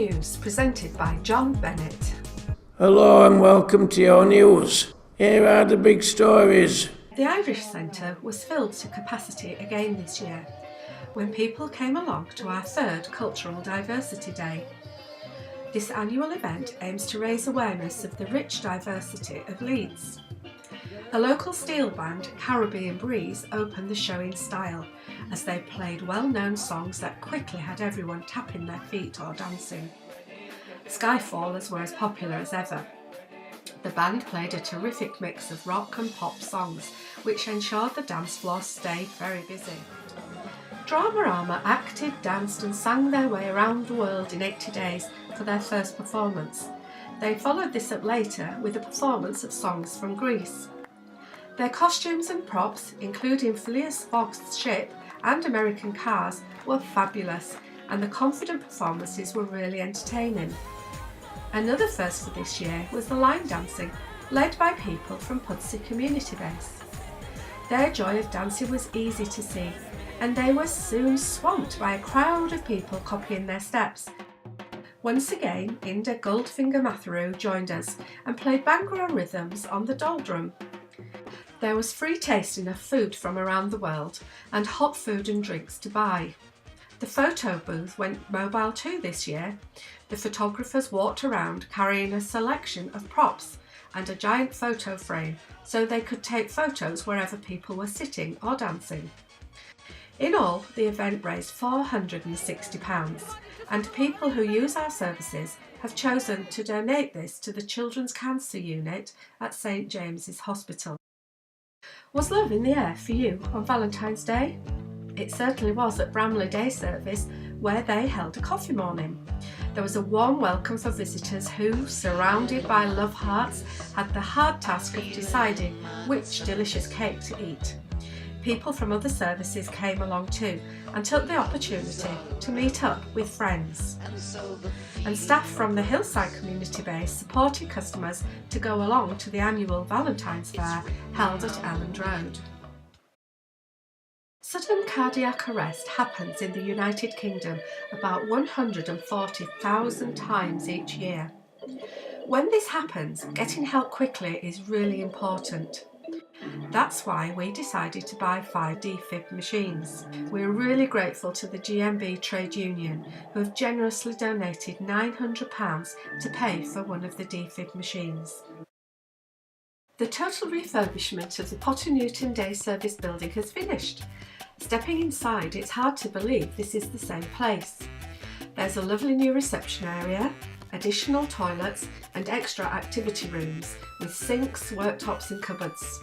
News, presented by John Bennett. Hello and welcome to your news. Here are the big stories. The Irish Centre was filled to capacity again this year, when people came along to our third Cultural Diversity Day. This annual event aims to raise awareness of the rich diversity of Leeds. A local steel band, Caribbean Breeze, opened the show in style as they played well-known songs that quickly had everyone tapping their feet or dancing. Skyfallers were as popular as ever. The band played a terrific mix of rock and pop songs, which ensured the dance floor stayed very busy. Dramarama acted, danced and sang their way around the world in 80 days for their first performance. They followed this up later with a performance of songs from Greece. Their costumes and props, including Phileas Fogg's ship and American cars, were fabulous, and the confident performances were really entertaining. Another first for this year was the line dancing, led by people from Pudsey Community Base. Their joy of dancing was easy to see, and they were soon swamped by a crowd of people copying their steps. Once again, Inda Goldfinger Matheru joined us and played Bhangra rhythms on the doldrum. There was free tasting of food from around the world and hot food and drinks to buy. The photo booth went mobile too this year. The photographers walked around carrying a selection of props and a giant photo frame so they could take photos wherever people were sitting or dancing. In all, the event raised £460, and people who use our services have chosen to donate this to the Children's Cancer Unit at St James's Hospital. Was love in the air for you on Valentine's Day? It certainly was at Bramley Day Service, where they held a coffee morning. There was a warm welcome for visitors who, surrounded by love hearts, had the hard task of deciding which delicious cake to eat. People from other services came along too and took the opportunity to meet up with friends. And staff from the Hillside Community Base supported customers to go along to the annual Valentine's Fair held at Elland Road. Sudden cardiac arrest happens in the United Kingdom about 140,000 times each year. When this happens, getting help quickly is really important. That's why we decided to buy 5 defib machines. We're really grateful to the GMB trade union, who have generously donated £900 to pay for one of the defib machines. The total refurbishment of the Potter Newton Day Service building has finished. Stepping inside, it's hard to believe this is the same place. There's a lovely new reception area, additional toilets and extra activity rooms with sinks, worktops and cupboards.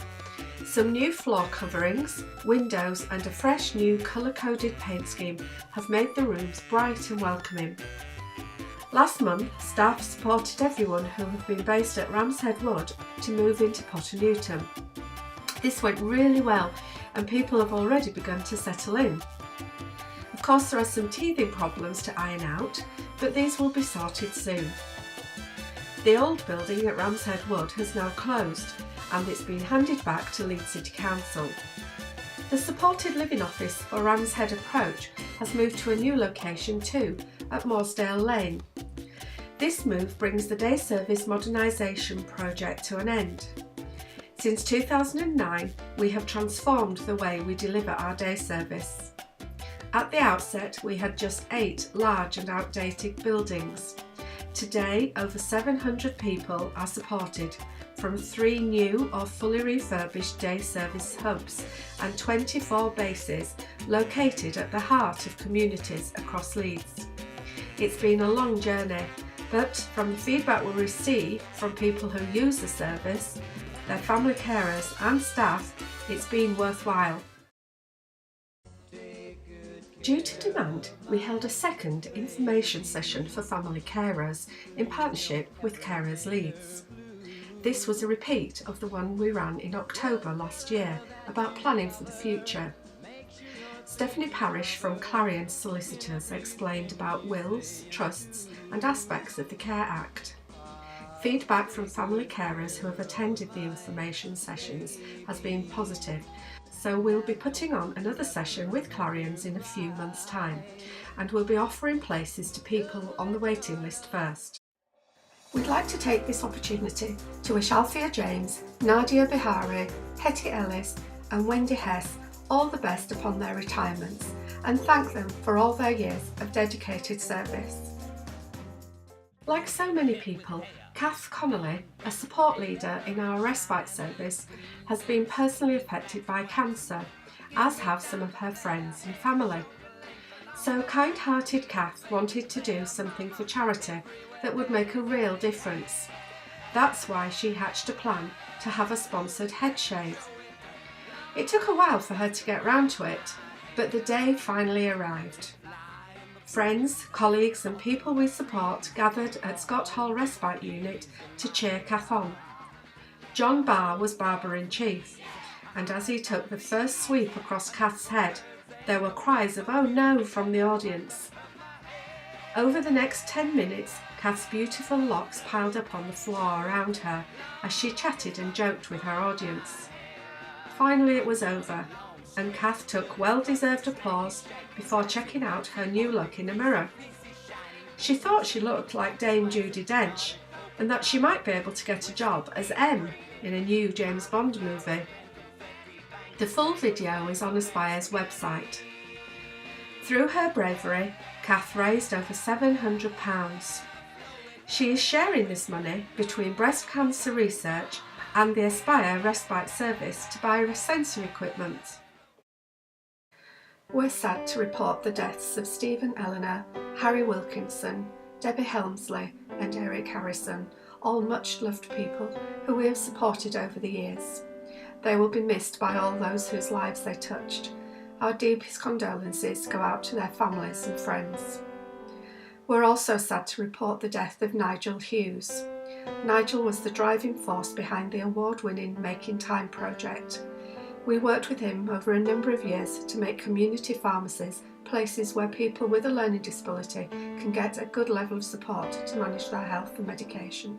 Some new floor coverings, windows and a fresh new colour-coded paint scheme have made the rooms bright and welcoming. Last month, staff supported everyone who had been based at Ramshead Wood to move into Potter Newton. This went really well and people have already begun to settle in. Of course, there are some teething problems to iron out, but these will be sorted soon. The old building at Ramshead Wood has now closed and it's been handed back to Leeds City Council. The supported living office for Ramshead Approach has moved to a new location too, at Mooresdale Lane. This move brings the day service modernisation project to an end. Since 2009, we have transformed the way we deliver our day service. At the outset, we had just 8 large and outdated buildings. Today, over 700 people are supported from 3 new or fully refurbished day service hubs and 24 bases located at the heart of communities across Leeds. It's been a long journey, but from the feedback we receive from people who use the service, their family carers and staff, it's been worthwhile. Due to demand, we held a second information session for family carers in partnership with Carers Leeds. This was a repeat of the one we ran in October last year about planning for the future. Stephanie Parish from Clarion Solicitors explained about wills, trusts and aspects of the Care Act. Feedback from family carers who have attended the information sessions has been positive. so we'll be putting on another session with Clarions in a few months' time, and we'll be offering places to people on the waiting list first. We'd like to take this opportunity to wish Althea James, Nadia Bihari, Hetty Ellis and Wendy Hess all the best upon their retirements, and thank them for all their years of dedicated service. Like so many people, Kath Connolly, a support leader in our respite service, has been personally affected by cancer, as have some of her friends and family. So kind-hearted Kath wanted to do something for charity that would make a real difference. That's why she hatched a plan to have a sponsored head shave. It took a while for her to get round to it, but the day finally arrived. Friends, colleagues and people we support gathered at Scott Hall Respite Unit to cheer Kath on. John Barr was Barber-in-Chief, and as he took the first sweep across Kath's head, there were cries of "Oh no" from the audience. Over the next 10 minutes, Kath's beautiful locks piled up on the floor around her as she chatted and joked with her audience. Finally it was over, and Kath took well-deserved applause before checking out her new look in a mirror. She thought she looked like Dame Judi Dench, and that she might be able to get a job as M in a new James Bond movie. The full video is on Aspire's website. Through her bravery, Kath raised over £700. She is sharing this money between breast cancer research and the Aspire Respite Service to buy sensory equipment. We're sad to report the deaths of Stephen Eleanor, Harry Wilkinson, Debbie Helmsley and Eric Harrison, all much loved people who we have supported over the years. They will be missed by all those whose lives they touched. Our deepest condolences go out to their families and friends. We're also sad to report the death of Nigel Hughes. Nigel was the driving force behind the award-winning Making Time project. We worked with him over a number of years to make community pharmacies places where people with a learning disability can get a good level of support to manage their health and medication.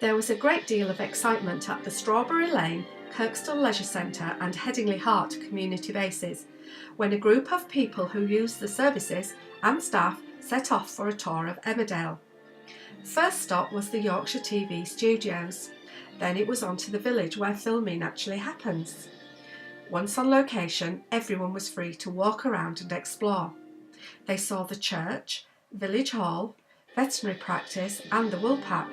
There was a great deal of excitement at the Strawberry Lane, Kirkstall Leisure Centre and Headingley Heart community bases when a group of people who use the services and staff set off for a tour of Emmerdale. First stop was the Yorkshire TV studios. Then it was on to the village where filming actually happens. Once on location, everyone was free to walk around and explore. They saw the church, village hall, veterinary practice and the wool pack.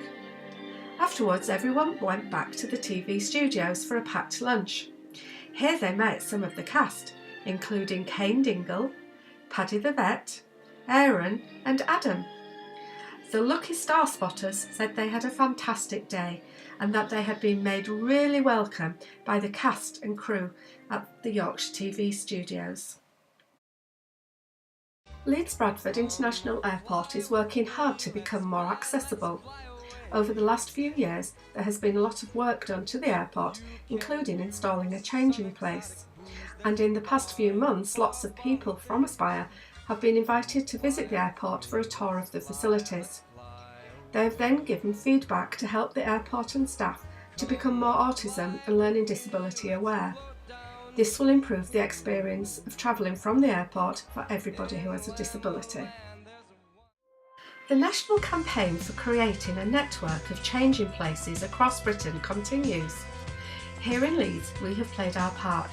Afterwards, everyone went back to the TV studios for a packed lunch. Here they met some of the cast, including Kane Dingle, Paddy the vet, Aaron and Adam. The lucky star spotters said they had a fantastic day and that they had been made really welcome by the cast and crew at the Yorkshire TV studios. Leeds Bradford International Airport is working hard to become more accessible. Over the last few years, there has been a lot of work done to the airport, including installing a changing place. And in the past few months, lots of people from Aspire have been invited to visit the airport for a tour of the facilities. They have then given feedback to help the airport and staff to become more autism and learning disability aware. This will improve the experience of travelling from the airport for everybody who has a disability. The national campaign for creating a network of changing places across Britain continues. Here in Leeds, we have played our part.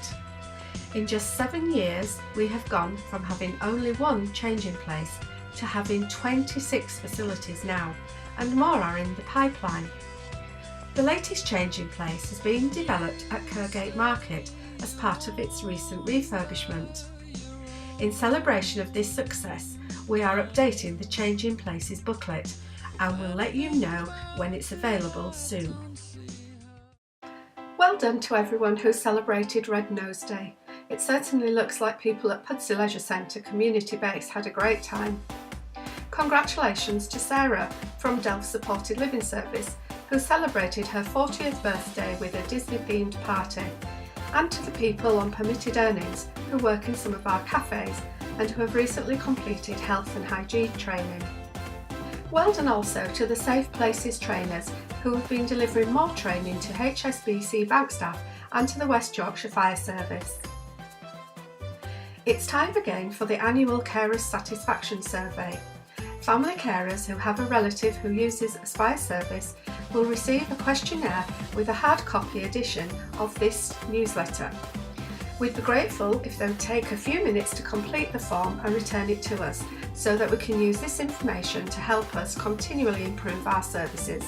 In just 7 years, we have gone from having only one changing place to having 26 facilities now, and more are in the pipeline. The latest changing place is being developed at Kirkgate Market as part of its recent refurbishment. In celebration of this success, we are updating the Changing Places booklet and will let you know when it's available soon. Well done to everyone who celebrated Red Nose Day. It certainly looks like people at Pudsey Leisure Centre Community Base had a great time. Congratulations to Sarah from Delft Supported Living Service, who celebrated her 40th birthday with a Disney-themed party, and to the people on permitted earnings who work in some of our cafes and who have recently completed health and hygiene training. Well done also to the Safe Places trainers who have been delivering more training to HSBC bank staff and to the West Yorkshire Fire Service. It's time again for the annual Carers Satisfaction Survey. Family carers who have a relative who uses Aspire service will receive a questionnaire with a hard copy edition of this newsletter. We'd be grateful if they would take a few minutes to complete the form and return it to us so that we can use this information to help us continually improve our services.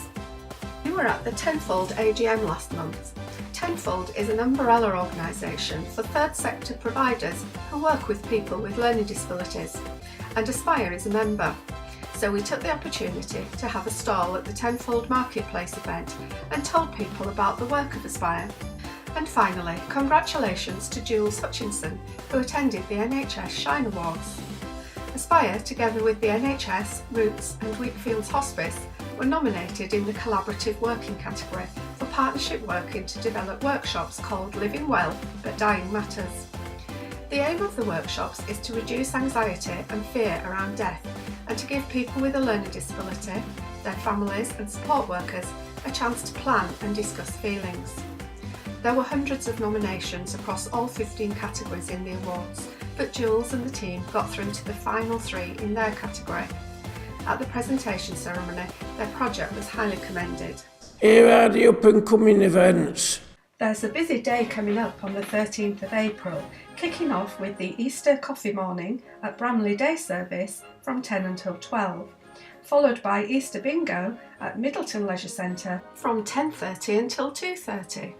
We were at the Tenfold AGM last month. Tenfold is an umbrella organisation for third sector providers who work with people with learning disabilities, and Aspire is a member. So we took the opportunity to have a stall at the Tenfold Marketplace event and told people about the work of Aspire. And finally, congratulations to Jules Hutchinson, who attended the NHS Shine Awards. Aspire, together with the NHS, Roots and Wheatfields Hospice, were nominated in the Collaborative Working category for partnership working to develop workshops called Living Well but Dying Matters. The aim of the workshops is to reduce anxiety and fear around death and to give people with a learning disability, their families and support workers a chance to plan and discuss feelings. There were hundreds of nominations across all 15 categories in the awards, but Jules and the team got through to the final 3 in their category. At the presentation ceremony, their project was highly commended. Here are the up and coming events. There's a busy day coming up on the 13th of April, kicking off with the Easter coffee morning at Bramley Day Service from 10 until 12, followed by Easter Bingo at Middleton Leisure Centre from 10:30 until 2:30.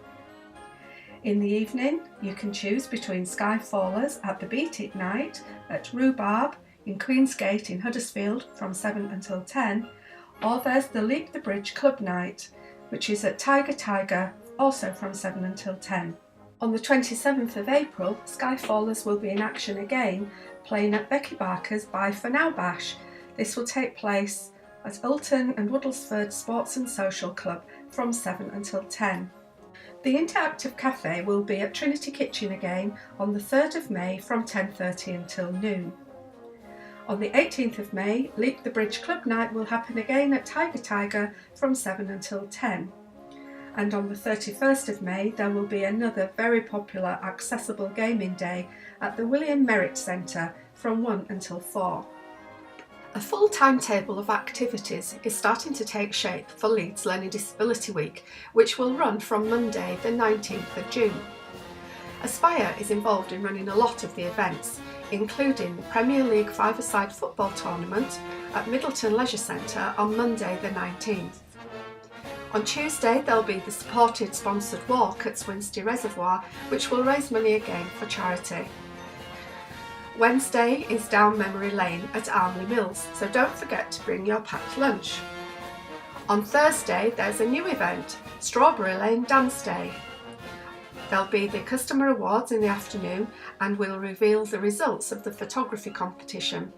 In the evening, you can choose between Skyfallers at the Beat It Night at Rhubarb in Queensgate in Huddersfield from 7 until 10, or there's the Leap the Bridge Club Night, which is at Tiger, also from 7 until 10. On the 27th of April, Skyfallers will be in action again, playing at Becky Barker's Bye For Now Bash. This will take place at Ulton and Woodlesford Sports and Social Club from 7 until 10. The Interactive Cafe will be at Trinity Kitchen again on the 3rd of May from 10:30 until noon. On the 18th of May, Leap the Bridge Club Night will happen again at Tiger from 7 until 10. And on the 31st of May, there will be another very popular accessible gaming day at the William Merritt Centre from 1 until 4. A full timetable of activities is starting to take shape for Leeds Learning Disability Week, which will run from Monday the 19th of June. Aspire is involved in running a lot of the events, including the Premier League five-a-side football tournament at Middleton Leisure Centre on Monday the 19th. On Tuesday there'll be the supported sponsored walk at Swinsty Reservoir, which will raise money again for charity. Wednesday is down memory lane at Armley Mills, so don't forget to bring your packed lunch. On Thursday there's a new event, Strawberry Lane Dance Day. There'll be the customer awards in the afternoon and we'll reveal the results of the photography competition.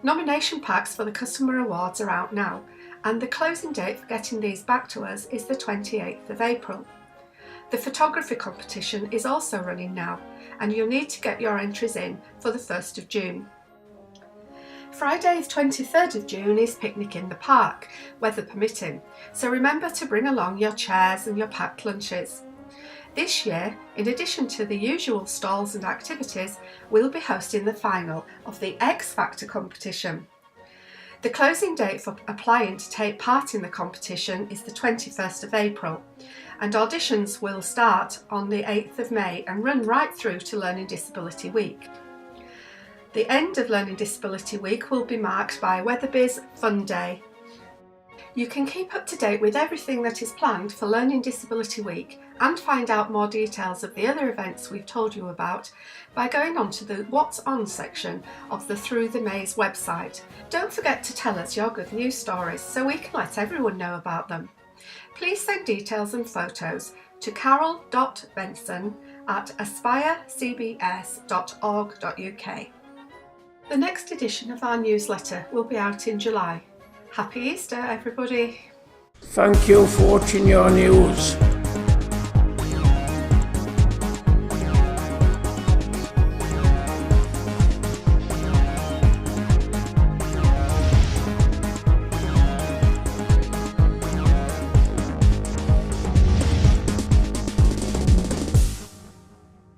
Nomination packs for the customer awards are out now, and the closing date for getting these back to us is the 28th of April. The photography competition is also running now, and you'll need to get your entries in for the 1st of June. Friday the 23rd of June is Picnic in the Park, weather permitting, so remember to bring along your chairs and your packed lunches. This year, in addition to the usual stalls and activities, we'll be hosting the final of the X Factor competition. The closing date for applying to take part in the competition is the 21st of April, and auditions will start on the 8th of May and run right through to Learning Disability Week. The end of Learning Disability Week will be marked by Weatherby's Fun Day. You can keep up to date with everything that is planned for Learning Disability Week and find out more details of the other events we've told you about by going on to the What's On section of the Through the Maze website. Don't forget to tell us your good news stories so we can let everyone know about them. Please send details and photos to carol.benson@aspirecbs.org.uk. The next edition of our newsletter will be out in July. Happy Easter, everybody! Thank you for watching your news.